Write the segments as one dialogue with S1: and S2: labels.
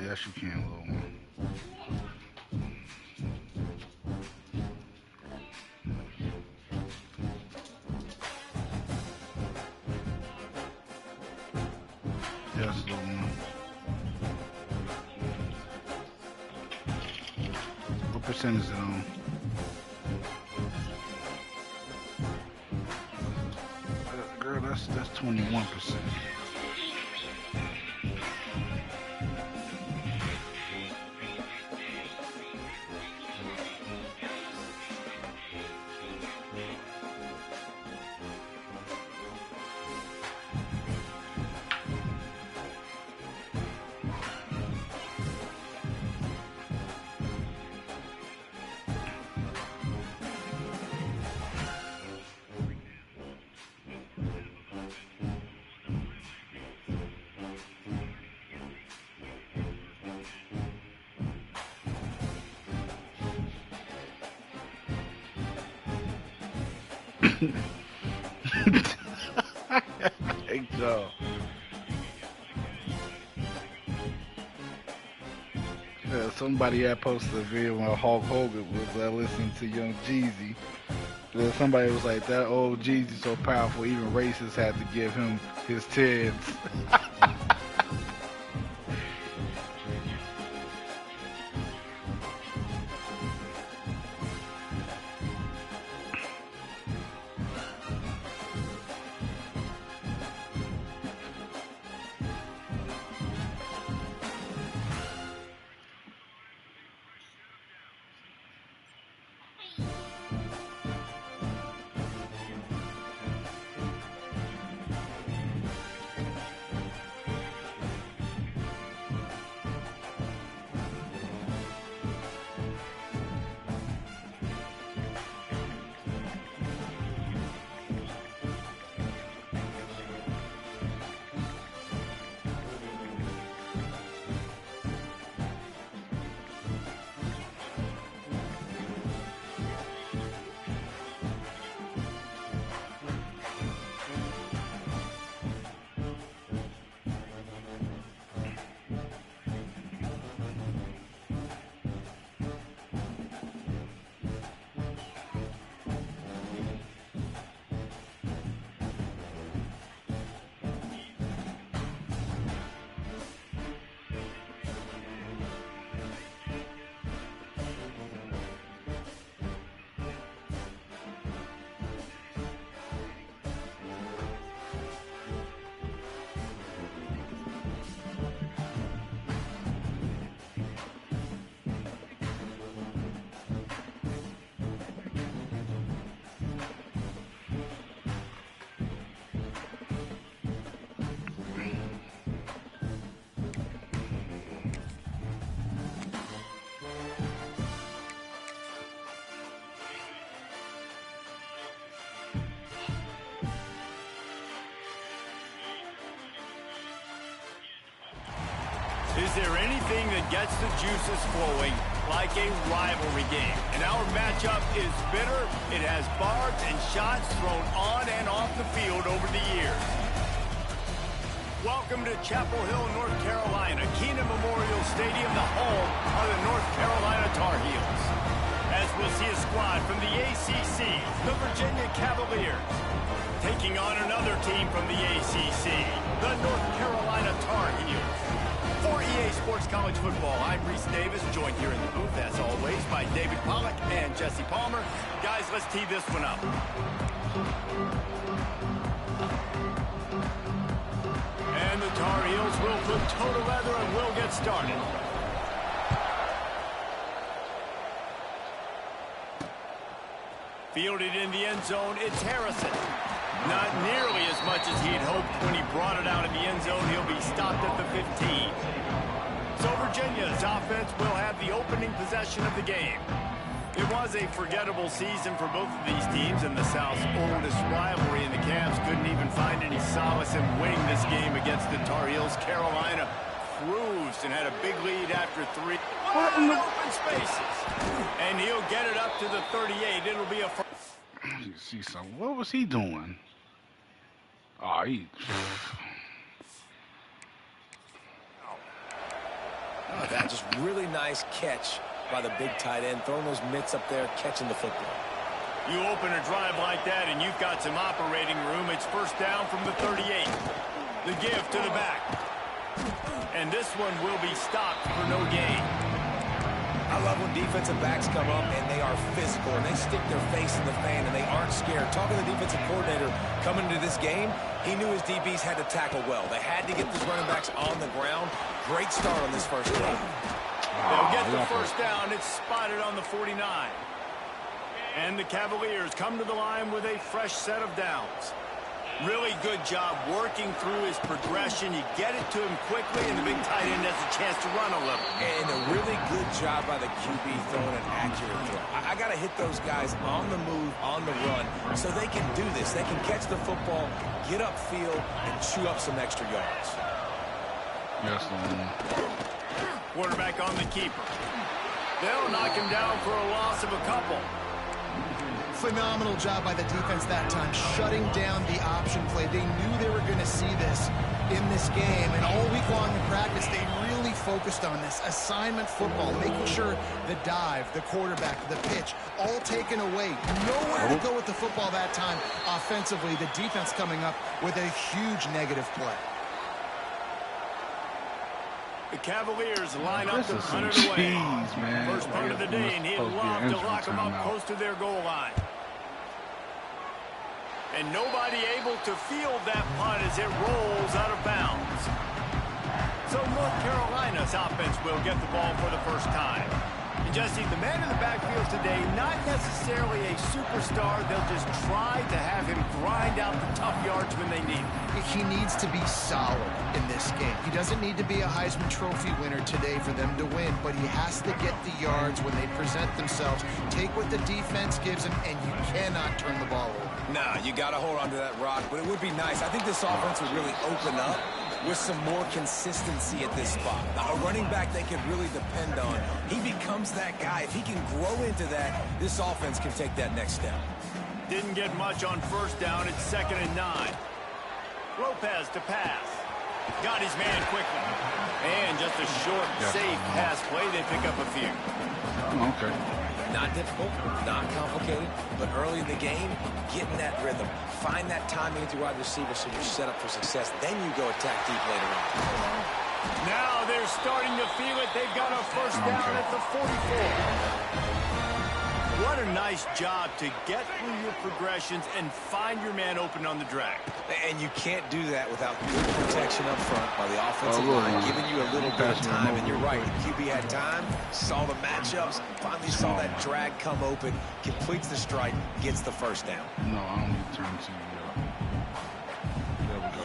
S1: Yes, you can, little one. Yes, little one. What percent is it on? Girl, that's 21%. Hey, Joe. Somebody had posted a video when Hulk Hogan was listening to Young Jeezy. Somebody was like, that old Jeezy so powerful, even racists had to give him his tens.
S2: Is there anything that gets the juices flowing like a rivalry game? And our matchup is bitter. It has barbs and shots thrown on and off the field over the years. Welcome to Chapel Hill, North Carolina, Keenan Memorial Stadium, the home of the North Carolina Tar Heels. As we'll see a squad from the ACC, the Virginia Cavaliers, taking on another team from the ACC, the North Carolina Tar Heels. For EA Sports College Football, I'm Reese Davis, joined here in the booth, as always, by David Pollack and Jesse Palmer. Guys, let's tee this one up. And the Tar Heels will put toe to leather and will get started. Fielded in the end zone, it's Harrison. Not nearly as much as he had hoped when he brought it out in the end zone. He'll be stopped at the 15. So Virginia's offense will have the opening possession of the game. It was a forgettable season for both of these teams, and the South's oldest rivalry, and the Cavs couldn't even find any solace in winning this game against the Tar Heels. Carolina cruised and had a big lead after 3. What in the open spaces? And he'll get it up to the 38. It'll be a first.
S1: You see something? What was he doing? Oh, he.
S3: Oh, that just really nice catch by the big tight end, throwing those mitts up there, catching the football.
S2: You open a drive like that, and you've got some operating room. It's first down from the 38. The give to the back. And this one will be stopped for no gain.
S3: I love when defensive backs come up and they are physical and they stick their face in the fan and they aren't scared. Talking to the defensive coordinator coming into this game, he knew his DBs had to tackle well. They had to get these running backs on the ground. Great start on this first drive.
S2: They'll get the first down. It's spotted on the 49. And the Cavaliers come to the line with a fresh set of downs. Really good job working through his progression. You get it to him quickly, and the big tight end has a chance to run a little.
S3: And a really good job by the QB throwing an accurate throw. I got to hit those guys on the move, on the run, so they can do this. They can catch the football, get upfield, and chew up some extra yards.
S1: Yes,
S2: quarterback on the keeper. They'll knock him down for a loss of a couple.
S4: Phenomenal job by the defense that time, shutting down the option play. They knew they were going to see this in this game, and all week long in practice, they really focused on this. Assignment football, making sure the dive, the quarterback, the pitch, all taken away. Nowhere to go with the football that time offensively. The defense coming up with a huge negative play.
S2: The Cavaliers line up to punt it away.
S1: Man.
S2: First punt of the day, and he'd love to lock them up close to their goal line. And nobody able to field that punt as it rolls out of bounds. So North Carolina's offense will get the ball for the first time. And Jesse, the man in the backfield today, not necessarily a superstar. They'll just try to have him grind out the tough yards when they need him.
S4: He needs to be solid in this game. He doesn't need to be a Heisman Trophy winner today for them to win, but he has to get the yards when they present themselves. Take what the defense gives him, and you cannot turn the ball over.
S3: Nah, you got to hold on to that rock, but it would be nice. I think this offense would really open up with some more consistency at this spot. A running back they can really depend on. He becomes that guy. If he can grow into that, this offense can take that next step.
S2: Didn't get much on first down. It's 2nd and 9. Lopez to pass. Got his man quickly. And just a short, safe pass play. They pick up a few.
S1: Okay.
S3: Not difficult, not complicated, but early in the game, getting that rhythm. Find that timing into wide receiver so you're set up for success. Then you go attack deep later on.
S2: Now they're starting to feel it. They've got a first down at the 44. What a nice job to get through your progressions and find your man open on the drag.
S3: And you can't do that without good protection up front by the offensive line, giving you a little bit of time. And you're right, the QB had time, saw the matchups, finally saw that drag come open, completes the strike, gets the first down.
S1: No, I don't need to turn to there we go.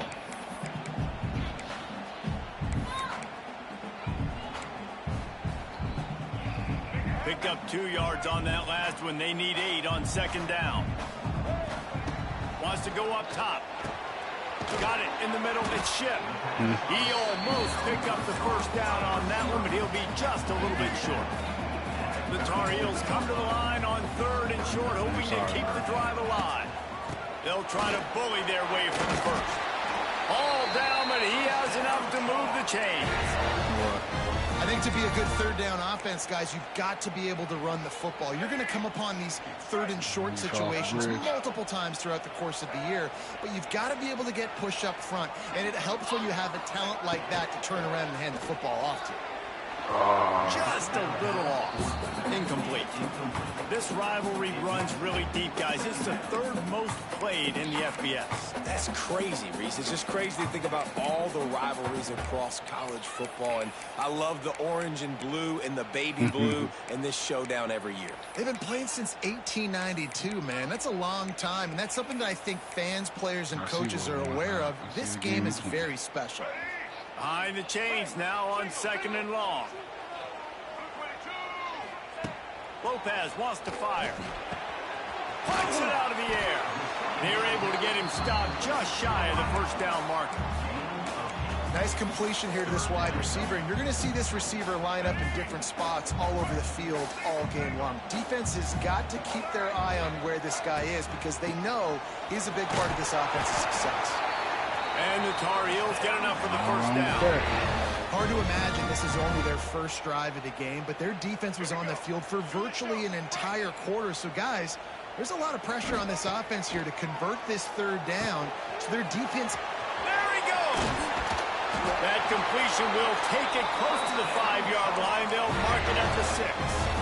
S2: Picked up 2 yards on that last one. They need 8 on 2nd down. Wants to go up top. Got it in the middle. It's Ship. He almost picked up the first down on that one, but he'll be just a little bit short. The Tar Heels come to the line on 3rd and short, hoping to keep the drive alive. They'll try to bully their way from first. All down, but he has enough to move the chains.
S4: I think to be a good third down offense, guys, you've got to be able to run the football. You're going to come upon these third and short situations multiple times throughout the course of the year, but you've got to be able to get push up front, and it helps when you have a talent like that to turn around and hand the football off to you.
S2: Just a little off. Incomplete. This rivalry runs really deep, guys. It's the third most played in the FBS.
S3: That's crazy, Reese. It's just crazy to think about all the rivalries across college football. And I love the orange and blue and the baby blue in this showdown every year.
S4: They've been playing since 1892, man. That's a long time, and that's something that I think fans, players, and coaches are aware of. This game is very special.
S2: Behind the chains now on 2nd and long. Lopez wants to fire. Puts it out of the air. They're able to get him stopped just shy of the first down marker.
S4: Nice completion here to this wide receiver, and you're going to see this receiver line up in different spots all over the field all game long. Defense has got to keep their eye on where this guy is because they know he's a big part of this offense's success.
S2: And the Tar Heels get enough for the first down.
S4: Hard to imagine this is only their first drive of the game, but their defense was on the field for virtually an entire quarter. So, guys, there's a lot of pressure on this offense here to convert this third down. So their defense...
S2: There he goes! That completion will take it close to the 5-yard line. They'll mark it at the 6.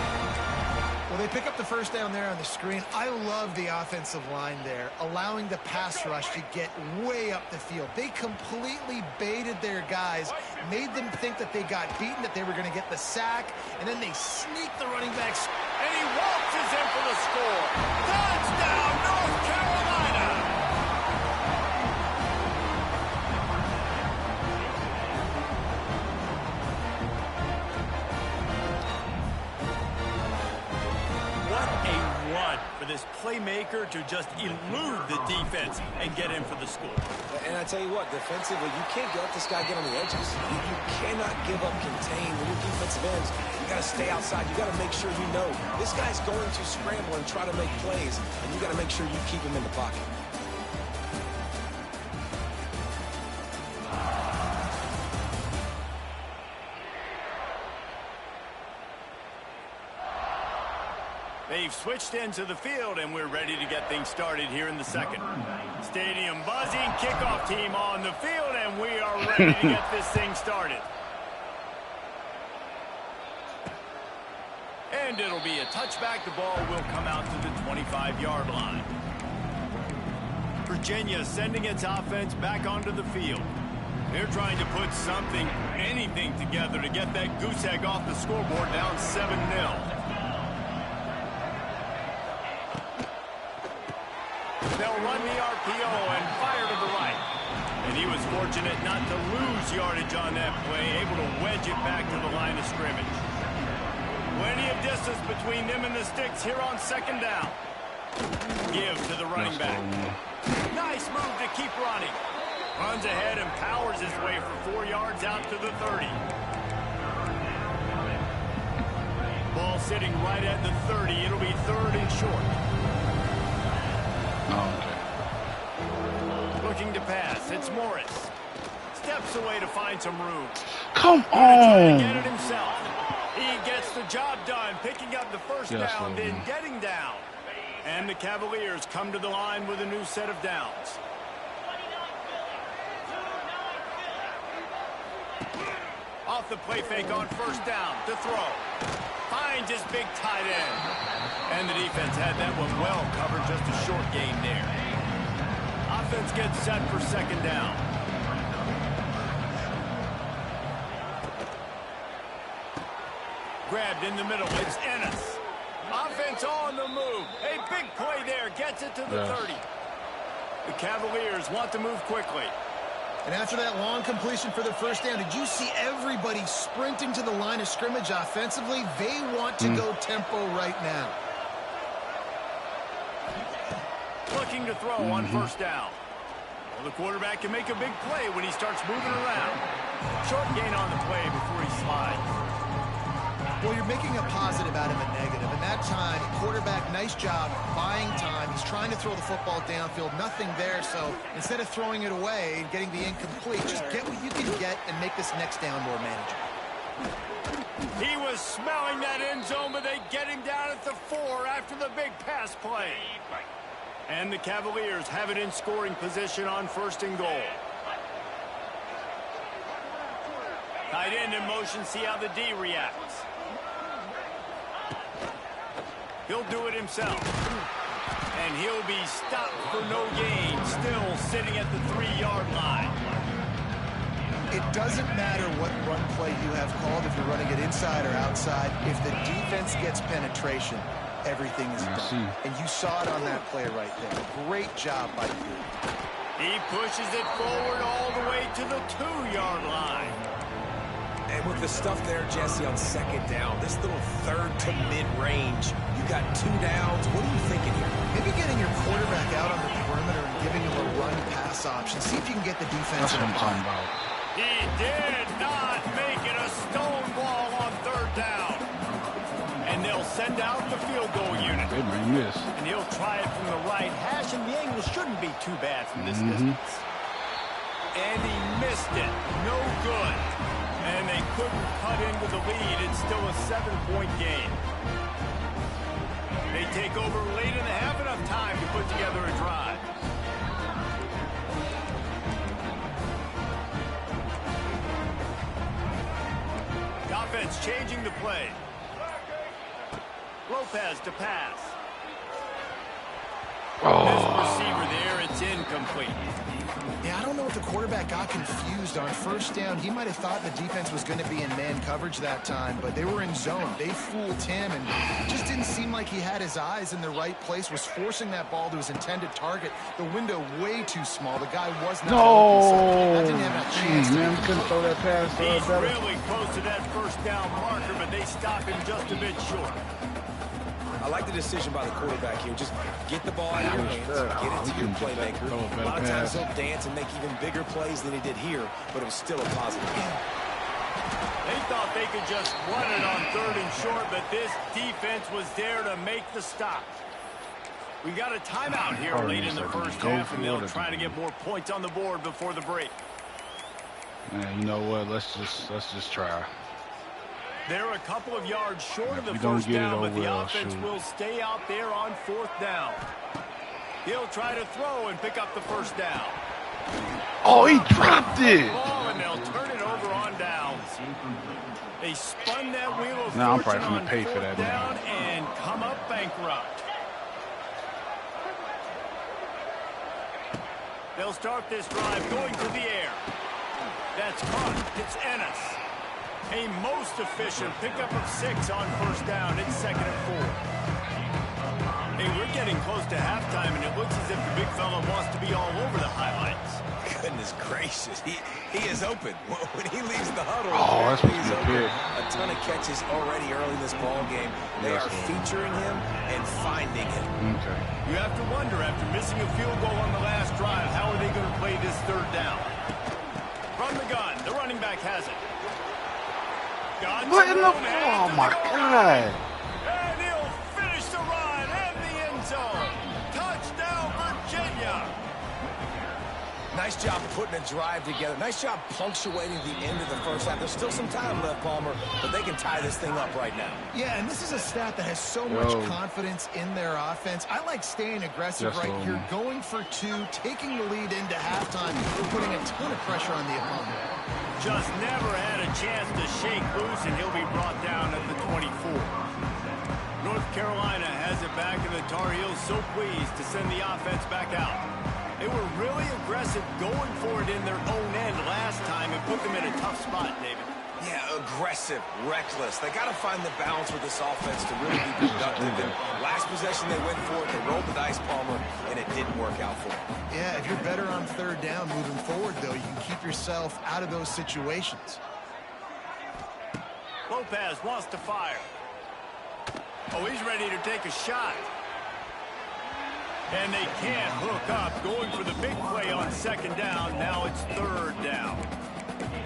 S4: Well, they pick up the first down there on the screen. I love the offensive line there, allowing the pass rush to get way up the field. They completely baited their guys, made them think that they got beaten, that they were going to get the sack, and then they sneak the running backs.
S2: And he waltzes in for the score. Touchdown, North Carolina! This playmaker to just elude the defense and get in for the score.
S3: And I tell you what, defensively, you can't let this guy get on the edges. You cannot give up contain when your defensive ends. You got to stay outside. You got to make sure you know this guy's going to scramble and try to make plays, and you got to make sure you keep him in the pocket.
S2: They've switched into the field, and we're ready to get things started here in the second. Stadium buzzing, kickoff team on the field, and we are ready to get this thing started. And it'll be a touchback. The ball will come out to the 25-yard line. Virginia sending its offense back onto the field. They're trying to put something, anything together to get that goose egg off the scoreboard down 7-0. They'll run the RPO and fire to the right. And he was fortunate not to lose yardage on that play, able to wedge it back to the line of scrimmage. Plenty of distance between them and the sticks here on 2nd down. Give to the running back. Nice move to keep running. Runs ahead and powers his way for 4 yards out to the 30. Ball sitting right at the 30. It'll be 3rd and short. Looking to pass. It's Morris. Steps away to find some room.
S1: Come on!
S2: Try to get it himself. He gets the job done, picking up the first down, then getting down. And the Cavaliers come to the line with a new set of downs. Off the play fake on 1st down to throw. Finds his big tight end. And the defense had that one well covered, just a short gain there. Offense gets set for 2nd down. Grabbed in the middle, it's Ennis. Offense on the move. A big play there, gets it to the 30. The Cavaliers want to move quickly.
S4: And after that long completion for the first down, did you see everybody sprinting to the line of scrimmage offensively? They want to go tempo right now.
S2: Looking to throw on 1st down. Well, the quarterback can make a big play when he starts moving around. Short gain on the play before he slides.
S4: Well, you're making a positive out of a negative. And that time, quarterback, nice job buying time. He's trying to throw the football downfield. Nothing there. So instead of throwing it away and getting the incomplete, just get what you can get and make this next down more manageable.
S2: He was smelling that end zone, but they get him down at the 4 after the big pass play. And the Cavaliers have it in scoring position on 1st and goal. Tight end in motion, see how the D reacts. He'll do it himself. And he'll be stopped for no gain, still sitting at the 3-yard line.
S4: It doesn't matter what run play you have called, if you're running it inside or outside. If the defense gets penetration, everything is done. And you saw it on that play right there. Great job by you.
S2: He pushes it forward all the way to the 2-yard line.
S3: And with the stuff there, Jesse, on 2nd down, this little 3rd to mid-range, you got 2 downs. What are you thinking here?
S4: Maybe getting your quarterback out on the perimeter and giving him a run-pass option. See if you can get the defense.
S1: That's what I'm talking about.
S2: He did not make it a stone wall on 3rd down. And they'll send out the field goal unit.
S1: They may miss.
S2: And he'll try it from the right hash, and the angle shouldn't be too bad from this distance. And he missed it. No good. And they couldn't cut into the lead. It's still a 7-point game. They take over late in the half, enough time to put together a drive. The offense changing the play. Lopez to pass. This receiver there, it's incomplete.
S4: Yeah, I don't know if the quarterback got confused on 1st down. He might have thought the defense was going to be in man coverage that time, but they were in zone. They fooled him, and it just didn't seem like he had his eyes in the right place, was forcing that ball to his intended target. The window way too small. The guy was not open, so that didn't have a chance.
S1: Man, we couldn't throw that pass.
S2: He's really close to that 1st down marker, but they stop him just a bit short.
S3: I like the decision by the quarterback here. Just get the ball out of your hands, get it to your playmaker. A lot of times he'll dance and make even bigger plays than he did here, but it was still a positive game.
S2: They thought they could just run it on 3rd and short, but this defense was there to make the stop. We got a timeout here late in the 1st half, and they'll try to get more points on the board before the break.
S1: Man, you know what? Let's just try.
S2: They're a couple of yards short of the 1st down, but the offense will stay out there on 4th down. He'll try to throw and pick up the 1st down.
S1: Oh, he dropped it.
S2: And they'll turn it over on downs. They spun that wheel of
S1: I'm
S2: fortune
S1: probably
S2: on
S1: gonna pay for
S2: 4th
S1: that
S2: down and come up bankrupt. They'll start this drive going to the air. That's caught. It's Ennis. A most efficient pickup of 6 on 1st down. It's 2nd and 4. Hey, we're getting close to halftime, and it looks as if the big fella wants to be all over the highlights.
S3: Goodness gracious, he is open. When he leaves the huddle,
S1: that's
S3: he's open. A ton of catches already early in this ball game. They are featuring him and finding him.
S1: Okay.
S2: You have to wonder, after missing a field goal on the last drive, how are they going to play this 3rd down? From the gun, the running back has it.
S1: What in the... Oh, my God.
S2: And he'll finish the run and the end zone. Touchdown, Virginia.
S3: Nice job putting a drive together. Nice job punctuating the end of the 1st half. There's still some time left, Palmer, but they can tie this thing up right now.
S4: Yeah, and this is a staff that has so much confidence in their offense. I like staying aggressive right here, going for 2, taking the lead into halftime, putting a ton of pressure on the opponent.
S2: Just never had a chance to shake loose, and he'll be brought down at the 24. North Carolina has it back, and the Tar Heels so pleased to send the offense back out. They were really aggressive going for it in their own end last time and put them in a tough spot, David.
S3: Yeah, aggressive, reckless. They got to find the balance with this offense to really be productive. And last possession they went for it, they rolled the dice, Palmer, and it didn't work out for them.
S4: Yeah, if you're better on 3rd down moving forward, though, you can keep yourself out of those situations.
S2: Lopez wants to fire. Oh, he's ready to take a shot. And they can't hook up, going for the big play on 2nd down. Now it's 3rd down.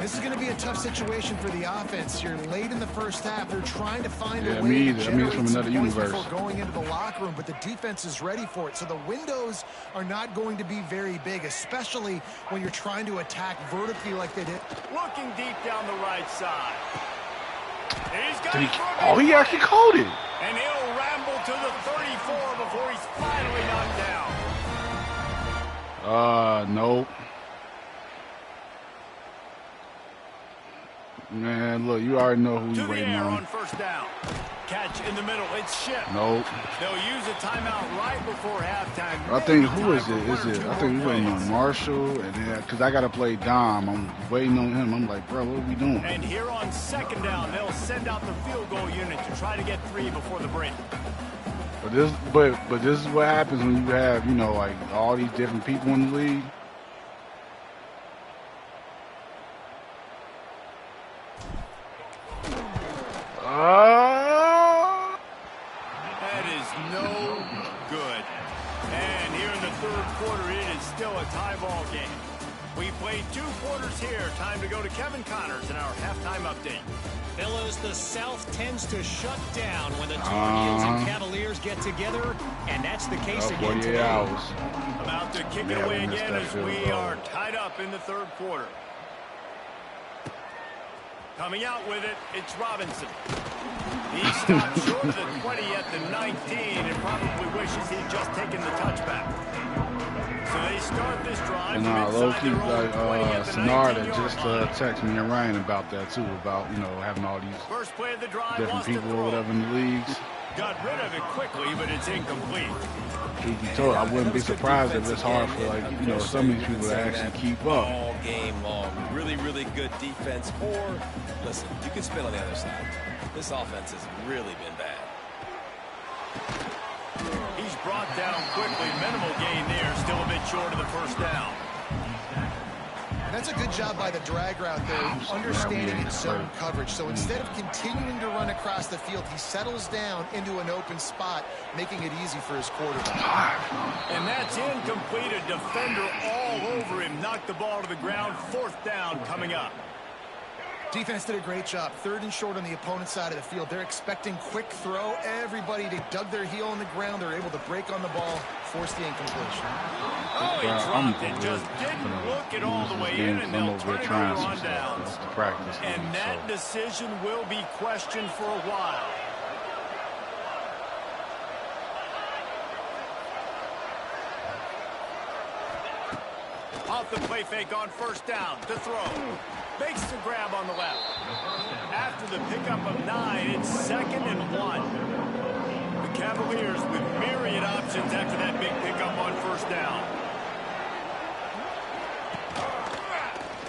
S4: This is going to be a tough situation for the offense. You're late in the first half. They're trying to find a way
S1: me
S4: to
S1: either.
S4: generate
S1: from
S4: some
S1: another
S4: points
S1: universe.
S4: before going into the locker room, but the defense is ready for it. So the windows are not going to be very big, especially when you're trying to attack vertically like they did.
S2: Looking deep down the right side. He's got
S1: he actually called it.
S2: And he'll ramble to the 34 before he's finally knocked down.
S1: Nope. Man, look, you already know who you're waiting on.
S2: First down. Catch in the middle. It's shipped.
S1: Nope.
S2: They'll use a timeout right before halftime.
S1: I think, who is it? I think we're waiting on Marshall, and then, because I got to play Dom. I'm waiting on him. I'm like, bro, what are we doing?
S2: And here on second down, they'll send out the field goal unit to try to get 3 before the break.
S1: But this is what happens when you have, like all these different people in the league.
S2: That is no good. And here in the third quarter, it is still a tie ball game. We played 2 quarters here. Time to go to Kevin Connors in our halftime update.
S5: Fellows, the South tends to shut down when the Tar Heels and Cavaliers get together, and that's the case again today.
S2: About to kick it away again as we are tied up in the third quarter. Coming out with it, it's Robinson. He stopped short of the 20 at the 19 and probably wishes he'd just taken the touchback. So they start this drive.
S1: And low-key, Sonara just texted me and Ryan about that too, about having all these different people or whatever in the leagues.
S2: Got rid of it quickly, but it's incomplete.
S1: Truth be told, I wouldn't be surprised if it's hard for some of these people to actually keep up.
S3: All game long, really, really good defense. Or listen, you can spin on the other side. This offense has really been bad.
S2: He's brought down quickly. Minimal gain there. Still a bit short of the first down.
S4: That's a good job by the drag route there, understanding its zone coverage. So instead of continuing to run across the field, he settles down into an open spot, making it easy for his quarterback.
S2: And that's incomplete. A defender all over him. Knocked the ball to the ground. 4th down coming up.
S4: Defense did a great job. 3rd and short on the opponent's side of the field. They're expecting quick throw. Everybody, they dug their heel on the ground. They're able to break on the ball, force the incompletion.
S2: Oh, he dropped it. Just didn't look it all the way in, and they'll turn it over on downs. And that decision will be questioned for a while. Off the play fake on first down to throw. Makes the grab on the left. After the pickup of 9, it's 2nd and 1. The Cavaliers with myriad options after that big pickup on first down.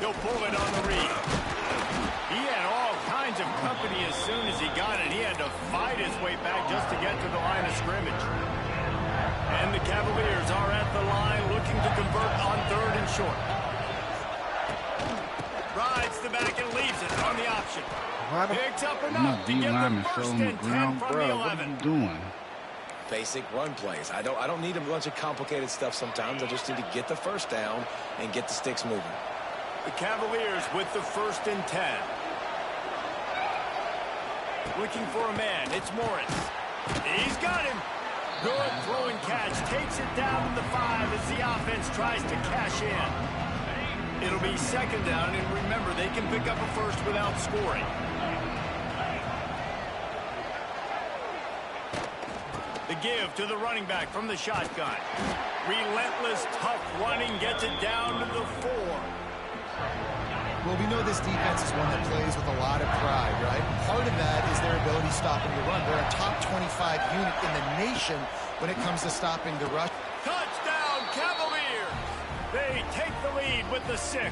S2: He'll pull it on the read. He had all kinds of company as soon as he got it. He had to fight his way back just to get to the line of scrimmage. And the Cavaliers are at the line looking to convert on 3rd and short. Rides the back and leaves it on the option. Picks up enough to get the first and 10 from the 11.
S1: What are you doing?
S3: Basic run plays. I don't need a bunch of complicated stuff sometimes. I just need to get the first down and get the sticks moving.
S2: The Cavaliers with the 1st and 10. Looking for a man. It's Morris. He's got him. Good throw and catch. Takes it down to the 5 as the offense tries to cash in. It'll be 2nd down, and remember, they can pick up a first without scoring. The give to the running back from the shotgun. Relentless, tough running gets it down to the 4.
S4: Well, we know this defense is one that plays with a lot of pride, right? Part of that is their ability stopping the run. They're a top 25 unit in the nation when it comes to stopping the rush.
S2: Touchdown, Cavaliers! They take the lead with the 6.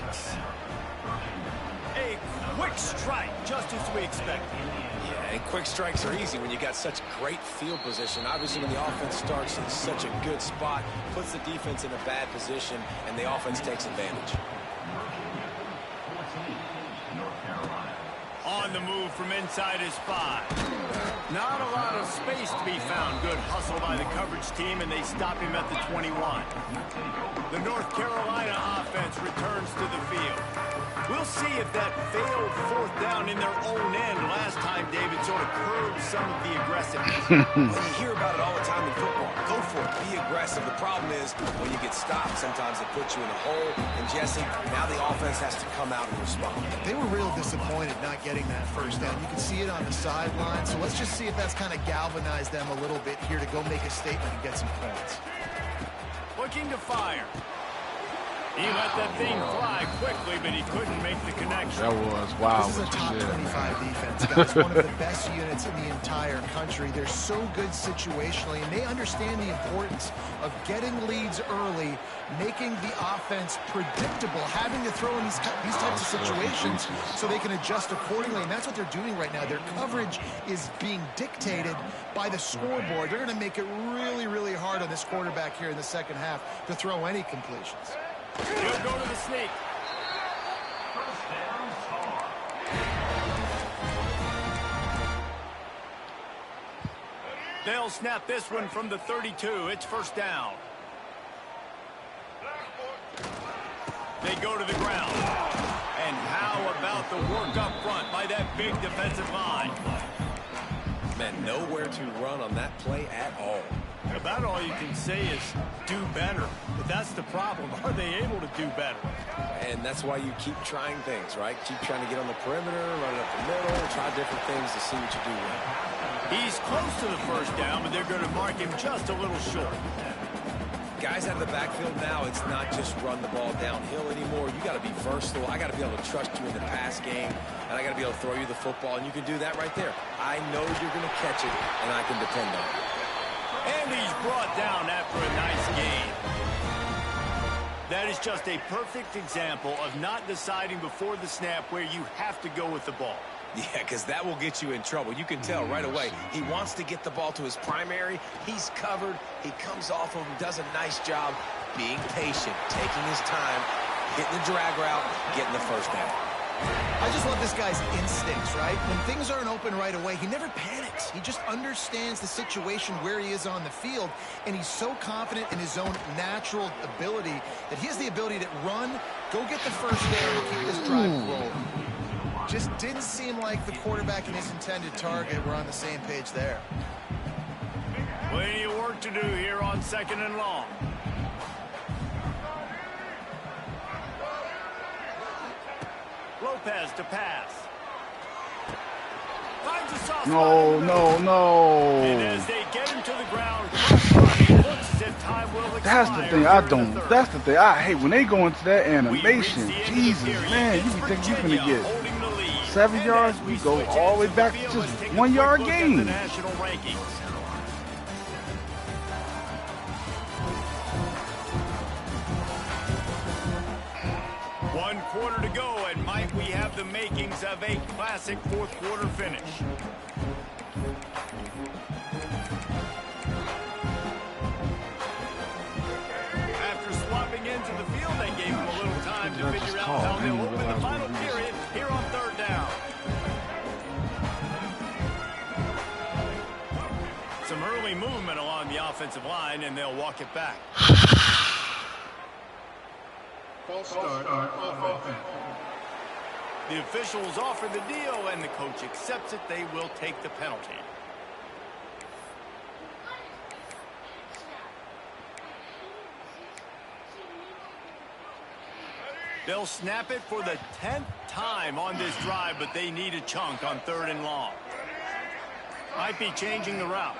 S2: A quick strike, just as we expected.
S3: Yeah, and quick strikes are easy when you got such great field position. Obviously, when the offense starts in such a good spot, puts the defense in a bad position, and the offense takes advantage.
S2: On the move from inside his 5. Not a lot of space to be found. Good hustle by the coverage team, and they stop him at the 21. The North Carolina offense returns to the field. We'll see if that failed fourth down in their own end last time, David, sort of curbed some of the aggressiveness.
S3: Well, you hear about it all the time in football. Go for it. Be aggressive. The problem is when you get stopped, sometimes it puts you in a hole. And, Jesse, now the offense has to come out and respond.
S4: They were real disappointed not getting that first down. You can see it on the sideline. So let's just see if that's kind of galvanized them a little bit here to go make a statement and get some points.
S2: Looking to fire. He let that thing fly quickly, but he couldn't make the connection.
S1: That was wild.
S4: This is a top 25 defense, guys. One of the best units in the entire country. They're so good situationally, and they understand the importance of getting leads early, making the offense predictable, having to throw in these types of situations so they can adjust accordingly. And that's what they're doing right now. Their coverage is being dictated by the scoreboard. They're going to make it really, really hard on this quarterback here in the second half to throw any completions.
S2: He'll go to the sneak. They'll snap this one from the 32. It's first down. They go to the ground. And how about the work up front by that big defensive line?
S3: Man, nowhere to run on that play at all.
S2: About all you can say is do better. But that's the problem. Are they able to do better?
S3: And that's why you keep trying things, right? Keep trying to get on the perimeter, run it up the middle, try different things to see what you do well.
S2: He's close to the first down, but they're going to mark him just a little short.
S3: Guys out of the backfield now, it's not just run the ball downhill anymore. You got to be versatile. I got to be able to trust you in the pass game, and I got to be able to throw you the football, and you can do that right there. I know you're going to catch it, and I can depend on it.
S2: And he's brought down after a nice gain. That is just a perfect example of not deciding before the snap where you have to go with the ball.
S3: Yeah, because that will get you in trouble. You can tell right away. He wants to get the ball to his primary. He's covered. He comes off of him, does a nice job being patient, taking his time, hitting the drag route, getting the first down.
S4: I just love this guy's instincts, right? When things aren't open right away, he never panics. He just understands the situation where he is on the field, and he's so confident in his own natural ability that he has the ability to run, go get the first down, and keep this drive rolling. Just didn't seem like the quarterback and his intended target were on the same page there.
S2: Plenty of work to do here on second and long. Lopez to pass. Finds a soft
S1: No.
S2: And as they get him to the ground, he looks as if time will expire.
S1: That's the thing I don't. That's the thing I hate when they go into that animation. Jesus, man, you be thinking you're gonna get 7 yards, we go all the way back to just 1 yard gain.
S2: One quarter to go, and might we have the makings of a classic fourth quarter finish. After swapping into the field, they gave him a little time to figure out how they'll open the final period here on third down. Some early movement along the offensive line, and they'll walk it back.
S6: False start on offense.
S2: The officials offer the deal, and the coach accepts it. They will take the penalty. They'll snap it for the 10th time on this drive, but they need a chunk on third and long. Might be changing the route.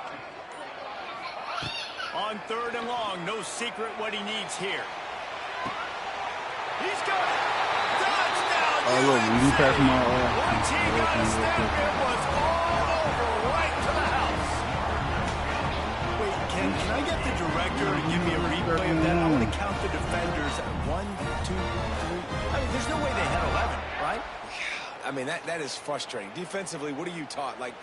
S2: On third and long, no secret what he needs here. He's got it. Touchdown.
S1: Oh, look, when you pass my
S2: Once he got a snap, it was all over right to the house. Wait, can I get the director to give me a replay of that? I want to count the defenders. 1, 2, 3. I mean, there's no way they had 11, right?
S3: I mean, that is frustrating. Defensively, what are you taught? Like,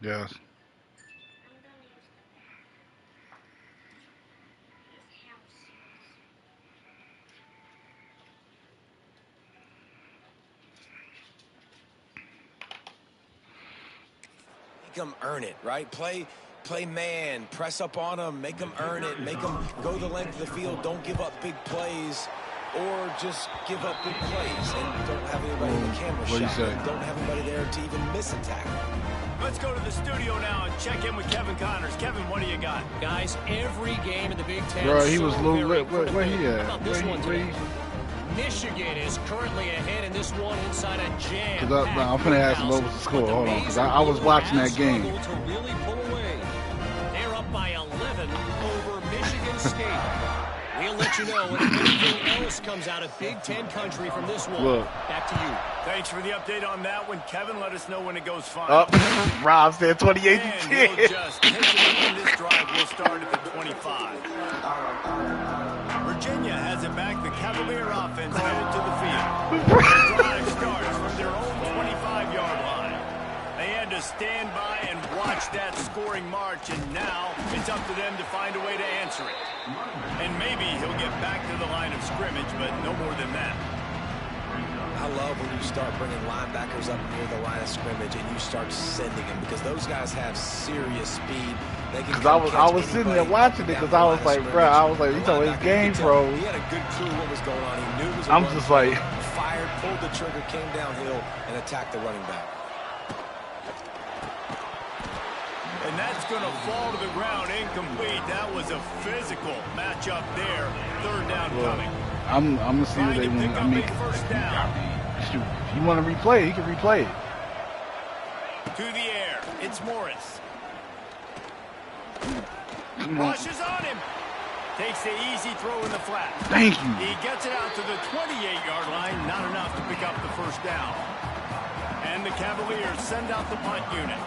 S1: Yes.
S3: Make them earn it, right? Play man, press up on them, make them earn it, make them go the length of the field, don't give up big plays, or just give up big plays and don't have anybody in the camera shot. Don't have anybody there to even miss a tackle.
S2: Let's go to the studio now and check in with Kevin Connors. Kevin, what do you got?
S5: Guys, every game in the Big Ten.
S1: Bro, he was low. Where he at?
S5: How about this one today? Michigan is currently ahead in this one inside a jam.
S1: I'm finna ask him what was the score. Hold on, because I was watching that game.
S5: To really pull away. They're up by 11 over Michigan State. We'll let you know when anything else comes out of Big Ten country from this one.
S1: Look.
S5: Back to you.
S2: Thanks for the update on that one, Kevin. Let us know when it goes fine.
S1: Rob said 28
S2: and
S1: to 10.
S2: we'll just take it in. This drive will start at the 25. Virginia has it back. The Cavalier offense headed to the field. The drive starts from their own 25-yard line. They had to stand by and watch that scoring march, and now it's up to them to find a way to answer it. And maybe he'll get back to the line of scrimmage, but no more than that.
S3: I love when you start bringing linebackers up near the line of scrimmage and you start sending them, because those guys have serious speed.
S1: Because I was sitting there watching it because I was like, bro, you know, it's game, bro.
S3: He had a good clue what was going on. He knew it was
S1: I'm just like,
S3: fired, pulled the trigger, came downhill, and attacked the running back.
S2: And that's going to fall to the ground incomplete. That was a physical matchup there. Third down coming.
S1: I'm going to see what they want. I mean,
S2: first down.
S1: Shoot, if you want to replay it, he can replay it.
S2: To the air. It's Morris. Rushes on him. Takes the easy throw in the flat.
S1: Thank you.
S2: He gets it out to the 28-yard line. Not enough to pick up the first down. And the Cavaliers send out the punt unit.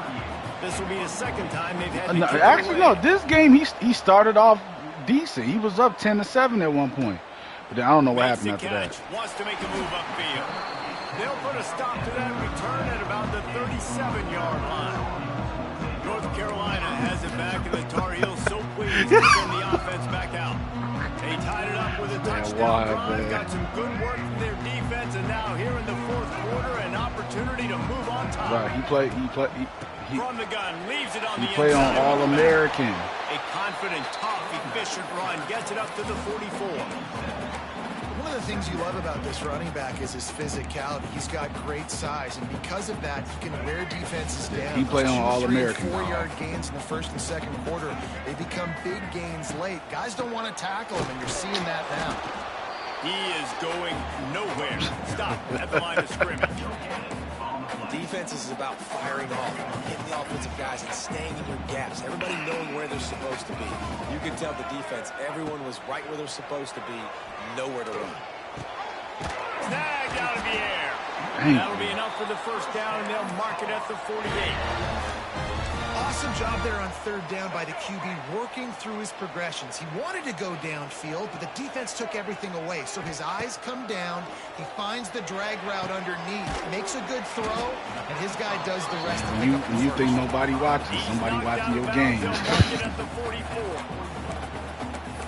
S2: This will be the second time they've had to
S1: actually, no, this game he started off decent. He was up 10-7 at one point. But then I don't know what happened after that.
S2: Wants to make a move upfield. They'll put a stop to that return at about the 37-yard line. North Carolina has it back, and the Tar Heels so pleased to send the offense back out. They tied it up with a touchdown drive, got some good work from their defense, and now here in the fourth quarter, an opportunity to move on top.
S1: Right, he
S2: from the gun, leaves it on the
S1: play on All-American.
S2: A confident, tough, efficient run gets it up to the 44.
S4: One of the things you love about this running back is his physicality. He's got great size, and because of that, he can wear defenses down.
S1: He play on All-American.
S4: 4-yard gains in the first and second quarter. They become big gains late. Guys don't want to tackle him, and you're seeing that now.
S2: He is going nowhere. Stop at the line of scrimmage.
S3: Defense is about firing off, hitting the offensive guys and staying in your gaps. Everybody knowing where they're supposed to be. You can tell the defense, everyone was right where they're supposed to be, nowhere to run.
S2: Snagged out of the air. That'll be enough for the first down, and they'll mark it at the 48.
S4: Awesome job there on third down by the QB, working through his progressions. He wanted to go downfield, but the defense took everything away. So his eyes come down. He finds the drag route underneath, makes a good throw, and his guy does the rest.
S1: You think nobody watches? Somebody watching your game.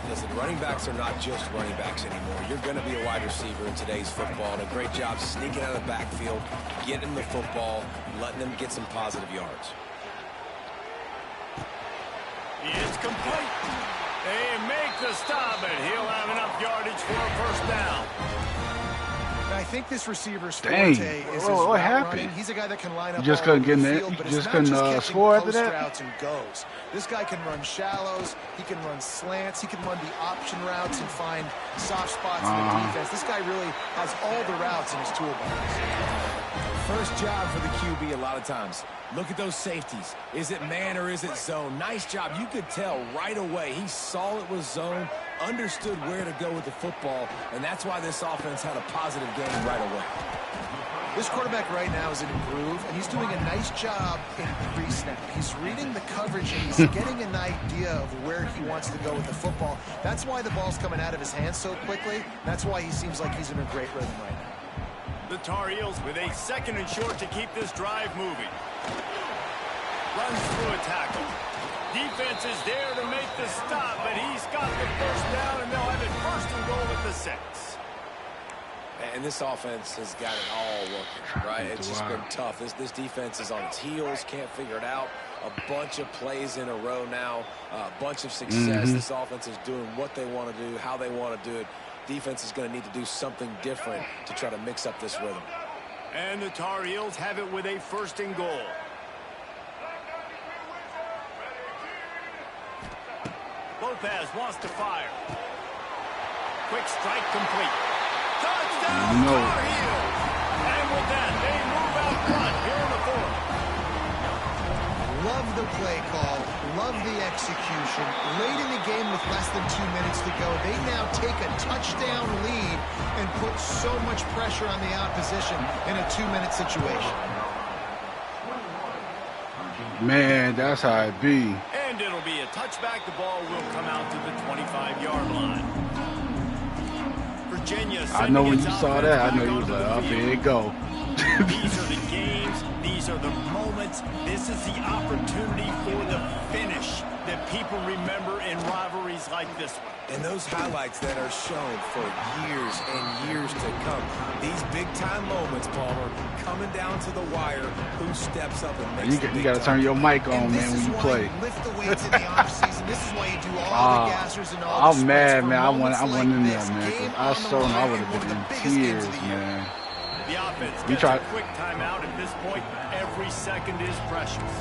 S3: Listen, running backs are not just running backs anymore. You're going to be a wide receiver in today's football. And a great job sneaking out of the backfield, getting the football, letting them get some positive yards.
S2: It's complete. They make the stop, and he'll have enough yardage for a first down.
S4: I think this receiver's forte is his
S1: what happened?
S4: running. He's a guy that can line up.
S1: You just couldn't get in there.
S4: Field,
S1: you just couldn't score after that.
S4: Routes and goes. This guy can run shallows. He can run slants. He can run the option routes and find soft spots in the defense. This guy really has all the routes in his toolbox.
S3: First job for the QB a lot of times. Look at those safeties. Is it man or is it zone? Nice job. You could tell right away. He saw it was zone, understood where to go with the football, and that's why this offense had a positive game right away.
S4: This quarterback right now is in a groove, and he's doing a nice job in pre-snap. He's reading the coverage, and he's getting an idea of where he wants to go with the football. That's why the ball's coming out of his hands so quickly. That's why he seems like he's in a great rhythm right now.
S2: The Tar Heels with a second and short to keep this drive moving. Runs through a tackle. Defense is there to make the stop, but he's got the first down, and they'll have it 1st and goal at the 6.
S3: And this offense has got it all working, right? It's just been tough. This defense is on its heels, can't figure it out. A bunch of plays in a row now, a bunch of success. This offense is doing what they want to do, how they want to do it. Defense is going to need to do something different to try to mix up this rhythm.
S2: And the Tar Heels have it with a 1st and goal. Lopez wants to fire. Quick strike complete. Touchdown, Tar Heels! And with that, they move out front here in the 4th.
S4: Love the play call. Love the execution. Late in the game with less than 2 minutes to go, they now take a touchdown lead and put so much pressure on the opposition in a 2-minute situation.
S1: Man, that's how it be.
S2: And it'll be a touchback. The ball will come out to the 25-yard line. Virginia.
S1: I know when you saw that, I know you was like, oh, here it go.
S2: These are the games. These are the moments. This is the opportunity for the finish that people remember in rivalries like this one.
S3: And those highlights that are shown for years and years to come. These big-time moments, Palmer, coming down to the wire. Who steps up and makes
S1: You got to turn your mic on, man, when you play.
S4: Lift the weights in the offseason. This is why you do all the gassers and all the
S1: I'm mad, man. I went
S4: like
S1: in there,
S4: this.
S1: man. Cause I showed him I would have been in tears, man.
S2: The offense gets a quick timeout at this point. Every second is precious.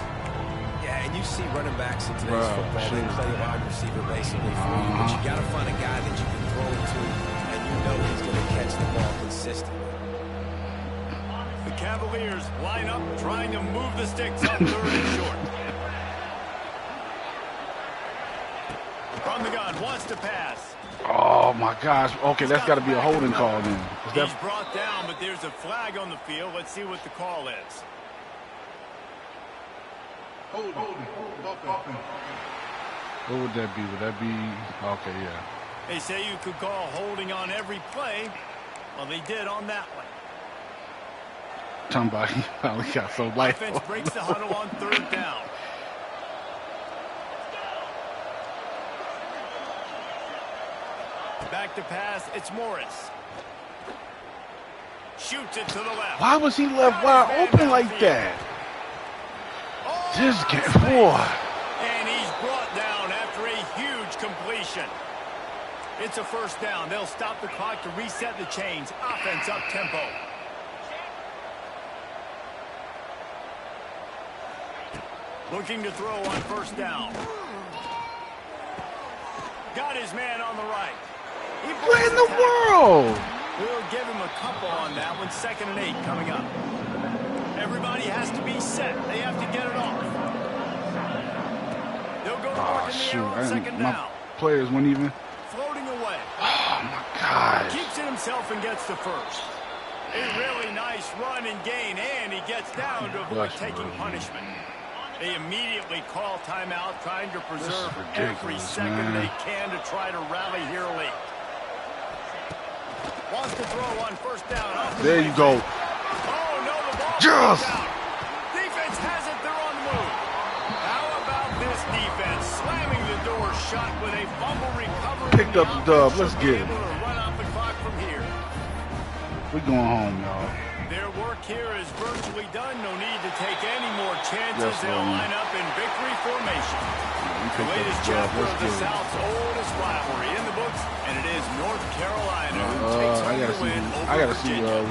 S3: Yeah, and you see running backs in today's football, they play a wide receiver basically for you, but you got to find a guy that you can throw it to, and you know he's going to catch the ball consistently.
S2: The Cavaliers line up, trying to move the sticks on 3rd and short. From the gun, wants to pass.
S1: Oh, my gosh. Okay, that's got to be a holding call then.
S2: He's brought down, but there's a flag on the field. Let's see what the call is.
S6: Holding.
S1: What would that be? Would that be... Okay, yeah.
S2: They say you could call holding on every play. Well, they did on that one.
S1: Somebody finally got so light.
S2: Offense breaks the huddle on 3rd down. Back to pass, it's Morris. Shoots it to the left.
S1: Why was he left wide open like that? This game, boy.
S2: And he's brought down after a huge completion. It's a 1st down. They'll stop the clock to reset the chains. Offense up tempo. Looking to throw on 1st down. Got his man on the right.
S1: What in the world?
S2: We'll give him a couple on that one. 2nd and 8 coming up. Everybody has to be set. They have to get it off. They'll go to work in the air on 2nd down.
S1: My players weren't even.
S2: Floating away.
S1: Oh, my gosh.
S2: Keeps it himself and gets the 1st. A really nice run and gain, and he gets down to avoid taking punishment. They immediately call timeout, trying to preserve every second they can to try to rally here late. Wants to throw on 1st down.
S1: There you go.
S2: Oh, no, the ball
S1: Just.
S2: out. Defense has it. They're on the move. How about this defense slamming the door shut with a fumble recovery?
S1: Picked up the dub. Let's get it.
S2: Able to run off the clock from here.
S1: We're going home, y'all.
S2: Their work here is virtually done. No need to take any more chances. They'll line up in victory formation. The latest chapter of the South's oldest rivalry in the books, and it is North Carolina who takes home the win over Virginia.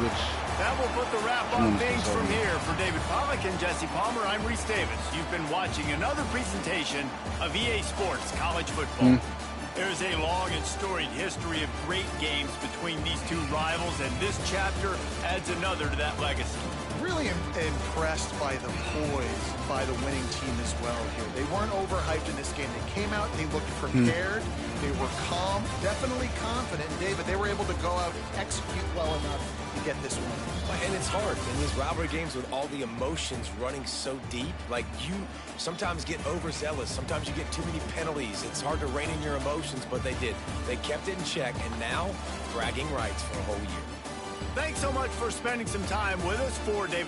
S2: That will put the wrap on things from here. For David Pollack and Jesse Palmer, I'm Reese Davis. You've been watching another presentation of EA Sports College Football. There's a long and storied history of great games between these two rivals, and this chapter adds another to that legacy.
S4: Really impressed by the poise by the winning team as well here. They weren't overhyped in this game. They came out, they looked prepared, they were calm, definitely confident. David, they were able to go out and execute well enough to get this win.
S3: And it's hard in these rivalry games with all the emotions running so deep. Like, you sometimes get overzealous. Sometimes you get too many penalties. It's hard to rein in your emotions, but they did. They kept it in check, and now bragging rights for a whole year.
S2: Thanks so much for spending some time with us. For David